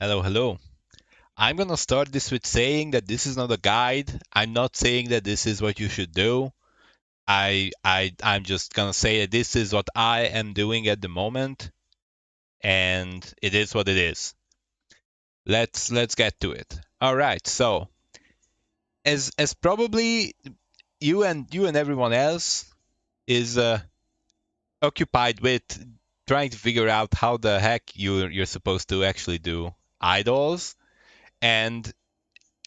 Hello, hello. I'm gonna start this with saying that this is not a guide. I'm not saying that this is what you should do. I'm just gonna say that this is what I am doing at the moment, and it is what it is. Let's get to it. All right. So, as probably you and everyone else is occupied with trying to figure out how the heck you're supposed to actually do idols, and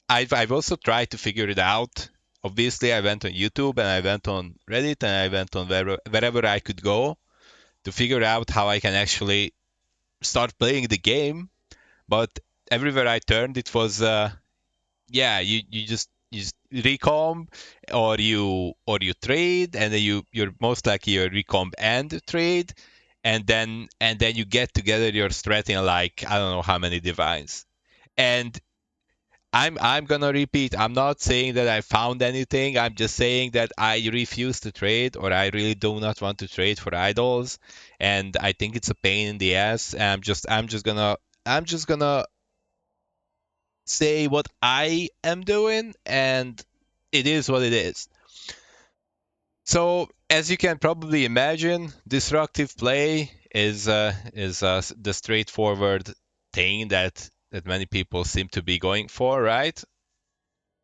I've also tried to figure it out. Obviously, I went on YouTube and I went on Reddit and I went on wherever I could go to figure out how I can actually start playing the game. But everywhere I turned, it was yeah, you just recomb or you trade, and then you're most likely you recomb and trade, and then you get together your strat in like I don't know how many divines. And I'm gonna repeat. I'm not saying that I found anything. I'm just saying that I refuse to trade, or I really do not want to trade for idols, and I think it's a pain in the ass. And I'm just gonna say what I am doing, and it is what it is. So as you can probably imagine, disruptive play is the straightforward thing that many people seem to be going for, right?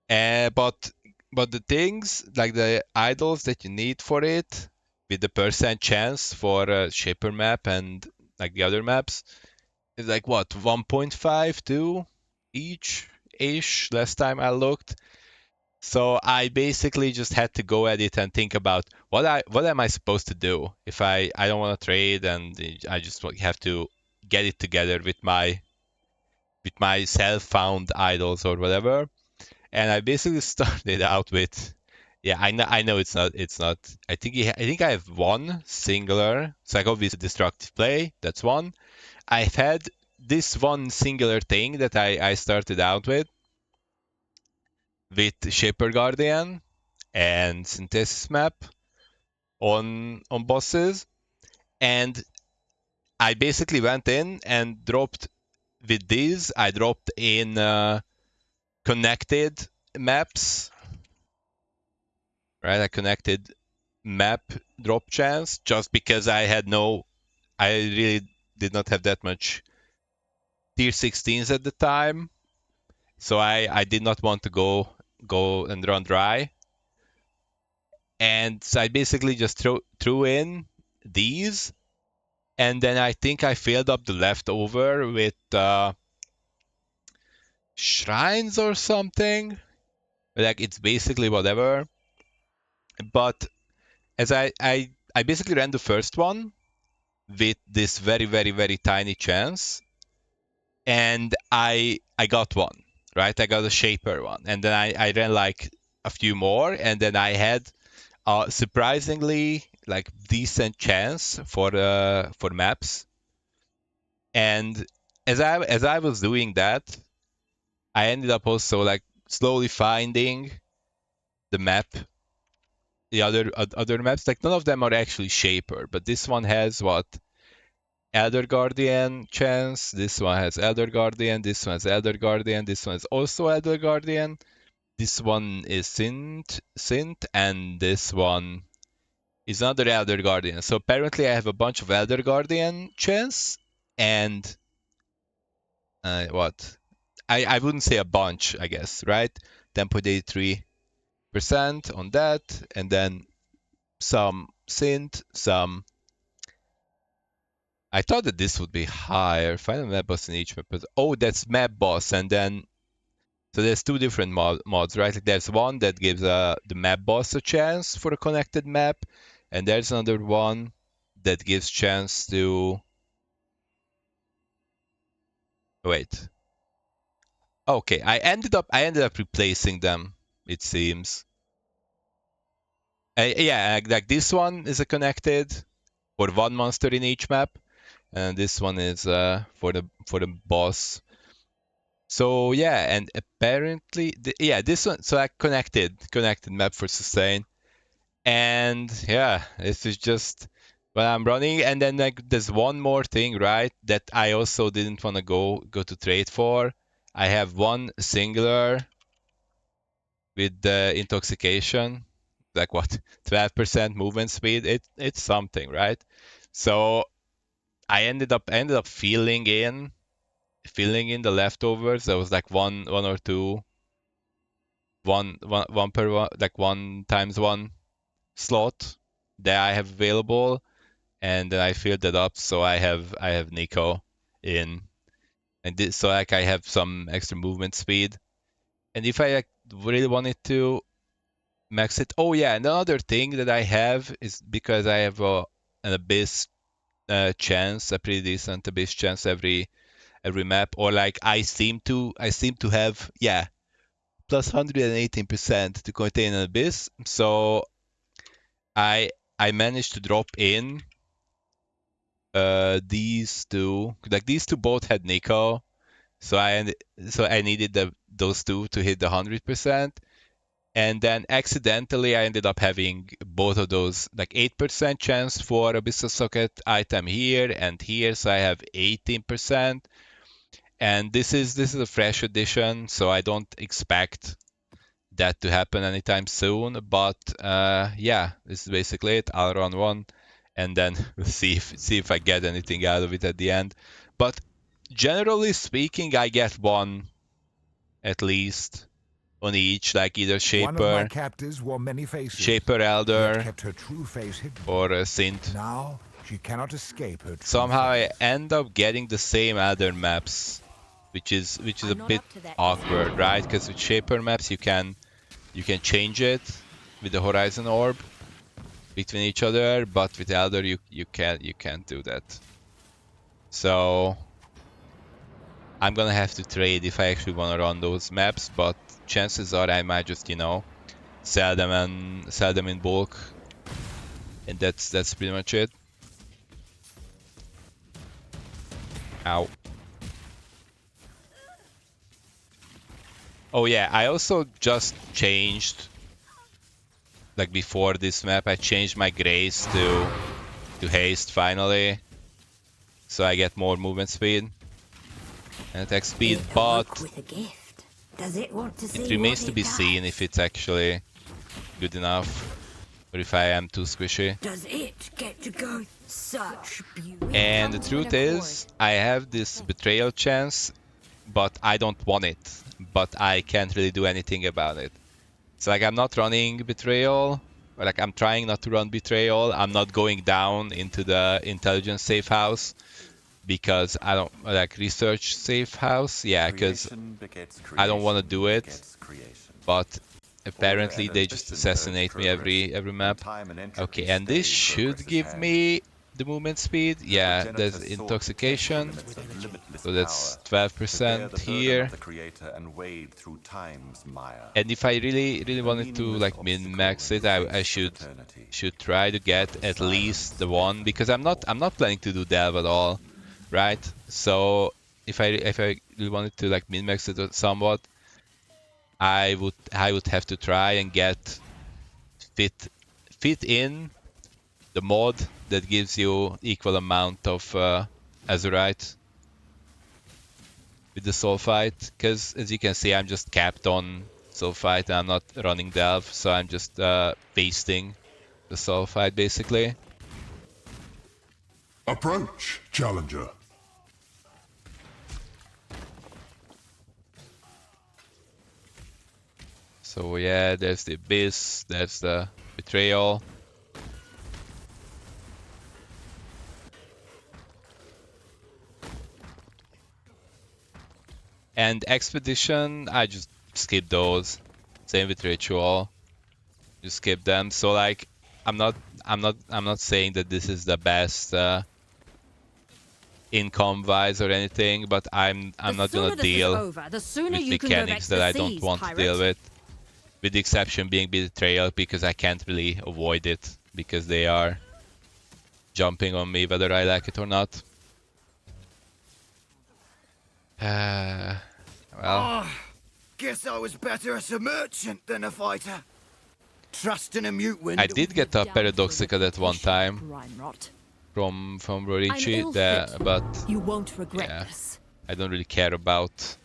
But the things like the idols that you need for it, with the percent chance for a shaper map and like the other maps, is like what 1.52 each ish last time I looked. So I basically just had to go at it and think about what am I supposed to do if I don't want to trade and I just have to get it together with my self found idols or whatever. And I basically started out with, yeah, I know it's not. I think I have one singular. So like obviously destructive play. That's one. I've had this one singular thing that I started out with Shaper Guardian and Synthesis Map on bosses, and I basically went in and dropped with these. I dropped in connected maps, right? I connected map drop chance just because I really did not have that much tier 16s at the time, so I did not want to go and run dry, and so I basically just threw in these, and then I think I filled up the leftover with shrines or something. Like it's basically whatever, but as I basically ran the first one with this very very very tiny chance, and I got one, right? I got a shaper one, and then I ran like a few more, and then I had surprisingly like decent chance for maps. And as I was doing that, I ended up also like slowly finding the map, the other maps. Like none of them are actually shaper, but this one has what Elder Guardian chance. This one has Elder Guardian. This one has Elder Guardian. This one is also Elder Guardian. This one is synth, and this one is another Elder Guardian. So apparently, I have a bunch of Elder Guardian chance, and what? I wouldn't say a bunch, I guess, right? 10.83% on that, and then some synth, some. I thought that this would be higher. Find a map boss in each map. Oh, that's map boss, and then so there's two different mods, right? Like there's one that gives the map boss a chance for a connected map, and there's another one that gives chance to wait. Okay, I ended up replacing them. It seems. Yeah, like this one is a connected for one monster in each map, and this one is for the boss. So yeah, and apparently, yeah, this one. So I connected map for sustain, and yeah, this is just. when I'm running, and then like there's one more thing, right? That I also didn't want to go to trade for. I have one singular with the intoxication, like what, 12% movement speed. It's something, right? So I ended up filling in the leftovers. There was like one or two, one per one, like one times one slot that I have available, and then I filled it up. So I have niko in, and this, so like I have some extra movement speed. And if I like, really wanted to max it, oh yeah, and another thing that I have is because I have an abyss chance, a pretty decent abyss chance every map, or like I seem to have, yeah, plus 118% to contain an abyss. So I I managed to drop in these two both had niko, so I needed those two to hit the 100%. And then accidentally I ended up having both of those, like 8% chance for abyssal socket item here and here, so I have 18%. And this is a fresh edition, so I don't expect that to happen anytime soon. But yeah, this is basically it. I'll run one, and then see if I get anything out of it at the end. But generally speaking, I get one at least on each, like either One of my shaper, captors wore many faces, shaper yet elder, kept her true face hidden. or a synth. Now she cannot escape her true Somehow I face. end up getting the same elder maps, which is a I'm not bit up to that. awkward, right? Because with shaper maps you can change it with the horizon orb between each other, but with elder you can't do that. So I'm gonna have to trade if I actually want to run those maps, but chances are I might just sell them in bulk, and that's pretty much it. Ow. Oh yeah, I also just changed, like before this map, I changed my grace to haste finally, so I get more movement speed and attack speed, It but awoke with a gift. Does it want to see it remains what to it be does? seen if it's actually good enough, or if I am too squishy. Does it get to go? Such beauty. And the truth is, I have this betrayal chance, but I don't want it. But I can't really do anything about it. So like I'm not running betrayal, or like I'm trying not to run betrayal. I'm not going down into the intelligence safe house because I don't like research safe house. Yeah, because I don't want to do it. But apparently they just assassinate me every map. Okay, and this should give me the movement speed. Yeah, there's intoxication, so that's 12% here. And if I really wanted to like min-max it, I should try to get at least the one, because I'm not planning to do delve at all, right? So if I really wanted to like min-max it somewhat, I would have to try and get fit fit in the mod that gives you equal amount of azurite with the sulfite, because as you can see I'm just capped on sulfite and I'm not running delve, so I'm just pasting the sulfite basically. Approach, challenger. So yeah, there's the abyss, there's the betrayal. And expedition, I just skip those. Same with ritual, just skip them. So like, I'm not saying that this is the best income wise or anything, but I'm not gonna deal with mechanics that I don't want to deal with the exception being betrayal, because I can't really avoid it because they are jumping on me whether I like it or not. Well, Guess I was better as a merchant than a fighter. Trusting a mute wind. I did get a paradoxical at one time. Rhyme rot. from I'm Rorichi, ill-fit. but You won't regret yeah, this. I don't really care about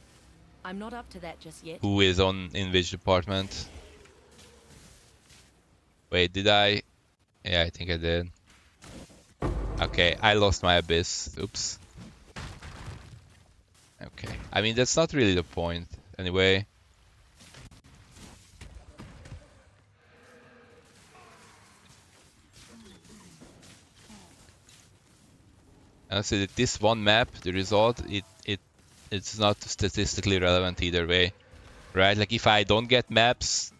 I'm not up to that just yet. who is in which department. Wait, did I? Yeah, I think I did. Okay, I lost my abyss. Oops. Okay, I mean that's not really the point anyway. Honestly, that this one map, the result, it's not statistically relevant either way, right? Like if I don't get maps,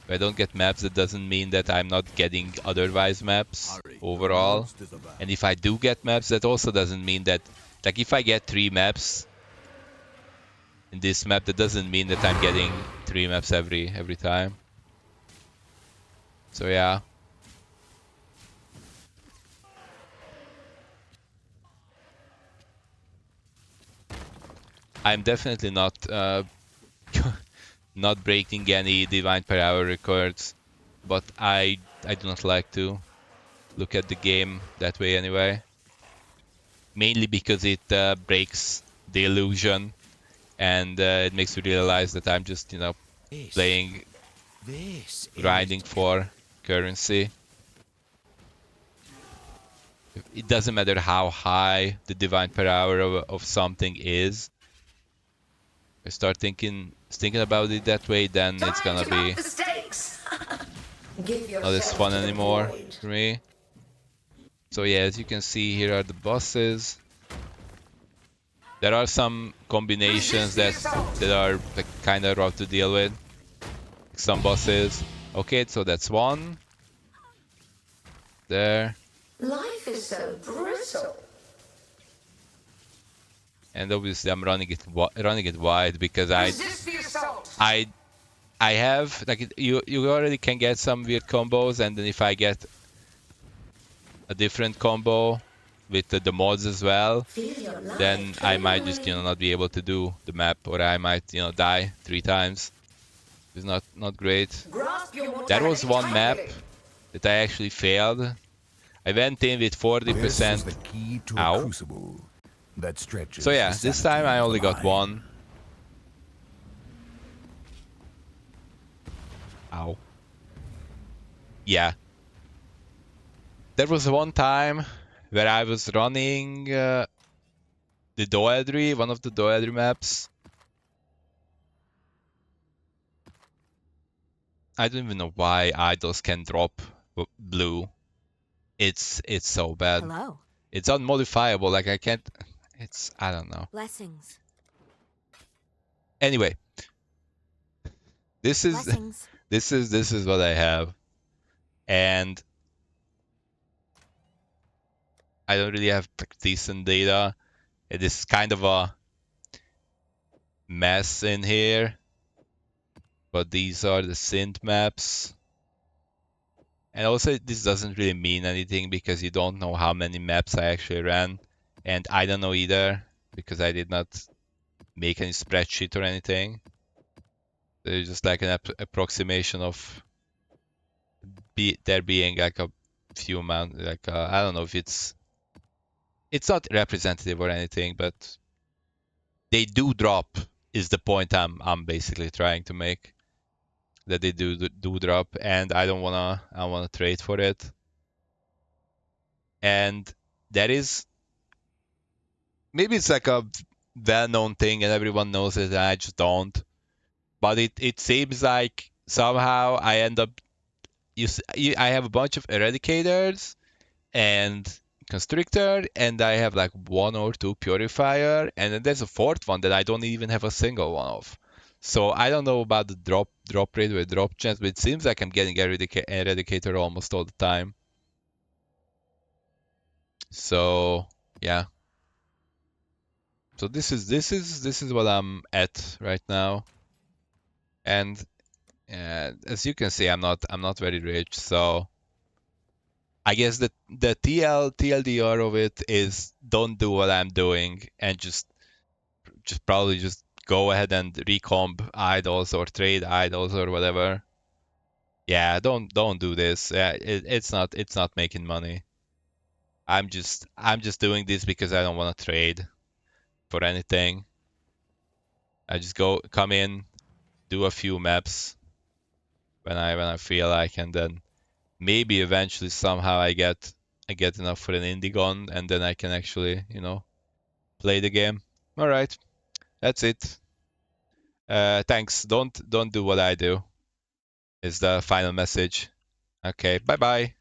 that doesn't mean that I'm not getting otherwise maps overall. And if I do get maps, that also doesn't mean that, like if I get 3 maps in this map, that doesn't mean that I'm getting 3 maps every time. So yeah. I'm definitely not not breaking any divine per hour records, but I do not like to look at the game that way anyway. Mainly because it breaks the illusion and it makes you realize that I'm just, you know, playing, grinding for currency. It doesn't matter how high the divine per hour of something is. I start thinking about it that way, then it's gonna be not as fun anymore for me. So yeah, as you can see, here are the bosses. There are some combinations that are like kind of rough to deal with. Some bosses. Okay, so that's one. There. Life is so brittle. And obviously I'm running it wide because I have like you already can get some weird combos, and then if I get a different combo with the mods as well, then I might just, you know, not be able to do the map, or I might, you know, die 3 times. It's not great. That was one map that I actually failed. I went in with 40%. This is the key to a crucible that stretches. So yeah, this time I only got 1. Ow. Yeah. There was one time where I was running the Doedry, one of the Doedry maps. I don't even know why idols can drop blue. It's so bad. Hello. It's unmodifiable. Like I can't. I don't know. Blessings. Anyway, this is Blessings. this is what I have, and I don't really have like, decent data. It is kind of a mess in here, but these are the synth maps. And also, this doesn't really mean anything because you don't know how many maps I actually ran, and I don't know either because I did not make any spreadsheet or anything. There's just like an approximation of there being like a few amount, like I don't know if it's not representative or anything, but they do drop is the point I'm basically trying to make. That they do drop, and I wanna trade for it. And that is maybe it's like a well-known thing and everyone knows it, and I just don't. But it seems like somehow I end up I have a bunch of eradicators and constrictor, and I have like 1 or 2 purifier, and then there's a 4th one that I don't even have a single one of. So I don't know about the drop rate or drop chance, but it seems like I'm getting eradicator almost all the time. So yeah. So this is what I'm at right now, and as you can see, I'm not very rich. So I guess the TLDR of it is don't do what I'm doing and just probably just go ahead and recomp idols or trade idols or whatever. Yeah, don't do this. Yeah, it's not making money. I'm just doing this because I don't want to trade for anything. I just come in, do a few maps when I feel like, and then maybe eventually somehow I get enough for an Indigon, and then I can actually, play the game. All right, that's it. Thanks. Don't do what I do. Is the final message. Okay, bye bye.